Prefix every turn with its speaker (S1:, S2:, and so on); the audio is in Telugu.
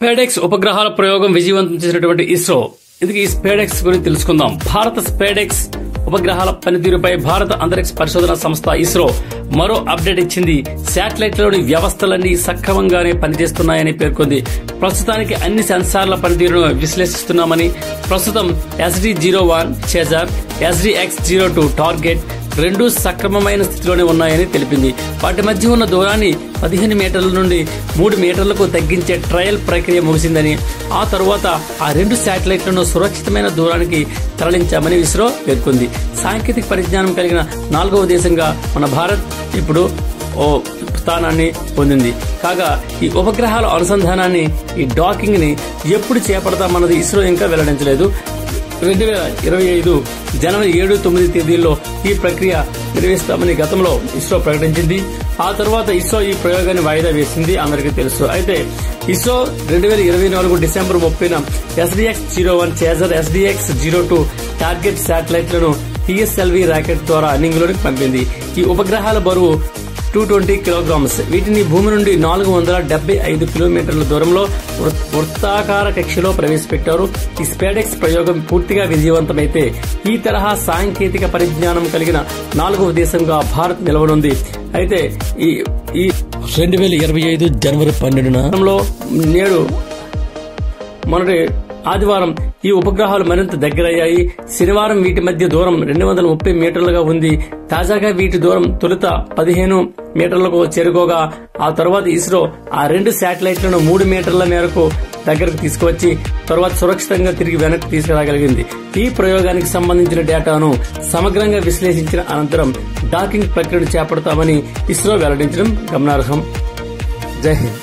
S1: స్పేడెక్స్ ఉపగ్రహాల ప్రయోగం విజయవంతం చేసినటువంటి ఇస్రో. ఇది ఈ స్పేడెక్స్ గురించి తెలుసుకుందాం. భారత స్పేడెక్స్ ఉపగ్రహాల పనితీరుపై భారత అంతరిక్ష పరిశోధన సంస్థ ఇస్రో మరో అప్డేట్ ఇచ్చింది. శాటిలైట్లలోని వ్యవస్థలన్నీ సక్రమంగానే పనిచేస్తున్నాయని పేర్కొంది. ప్రస్తుతానికి అన్ని సెన్సార్ల పనితీరును విశ్లేషిస్తున్నామని, ప్రస్తుతం SD-01 చేజర్, SDX-02 టార్గెట్ రెండూ సక్రమమైన స్థితిలోనే ఉన్నాయని తెలిపింది. వాటి మధ్య ఉన్న దూరాన్ని 15 మీటర్ల నుండి 3 మీటర్లకు తగ్గించే ట్రయల్ ప్రక్రియ ముగిసిందని, ఆ తరువాత ఆ రెండు శాటిలైట్లను సురక్షితమైన దూరానికి తరలించామని ఇస్రో పేర్కొంది. సాంకేతిక పరిజ్ఞానం కలిగిన 4వ దేశంగా మన భారత్ ఇప్పుడు స్థానాన్ని పొందింది. కాగా ఈ ఉపగ్రహాల అనుసంధానాన్ని, ఈ డాకింగ్ ని ఎప్పుడు చేపడతామన్నది ఇస్రో ఇంకా వెల్లడించలేదు. 2025 జనవరి 7-9 తేదీల్లో ఈ ప్రక్రియ నిర్వహిస్తామని గతంలో ఇస్రో ప్రకటించింది. ఆ తర్వాత ఇస్రో ఈ ప్రయోగాన్ని వాయిదా వేసింది, అందరికీ తెలుసు. అయితే ఇస్రో 2024 డిసెంబర్ 30న SDX-01 చేజర్, SDX-02 టార్గెట్ శాటిలైట్లను PSLV రాకెట్ ద్వారా అన్నింగులోకి పంపింది. ఈ ఉపగ్రహాల బరువు 220 కిలోగ్రామ్స్. వీటిని భూమి నుండి 475 కిలోమీటర్ల దూరంలో వృత్తాకార కక్షలో ప్రవేశపెట్టారు. ఈ స్పేడెక్స్ ప్రయోగం పూర్తిగా విజయవంతమైతే ఈ తరహా సాంకేతిక పరిజ్ఞానం కలిగిన 4వ దేశంగా భారత్ నిలవనుంది. అయితే ఈ 2025 జనవరి 12న నేడు మొన్నటి ఆదివారం ఈ ఉపగ్రహాలు మరింత దగ్గరయ్యాయి. శనివారం వీటి మధ్య దూరం 230 మీటర్లుగా ఉంది. తాజాగా వీటి దూరం తొలుత 15 మీటర్లకు చేరుకోగా, ఆ తర్వాత ఇస్రో ఆ రెండు శాటిలైట్లను 3 మీటర్ల మేరకు దగ్గరకు తీసుకువచ్చి తర్వాత సురక్షితంగా తిరిగి వెనక్కి తీసుకురాగలిగింది. ఈ ప్రయోగానికి సంబంధించిన డేటాను సమగ్రంగా విశ్లేషించిన అనంతరం డాకింగ్ ప్రక్రియను చేపడతామని ఇస్రో వెల్లడించడం గమనార్హం. జై హింద్.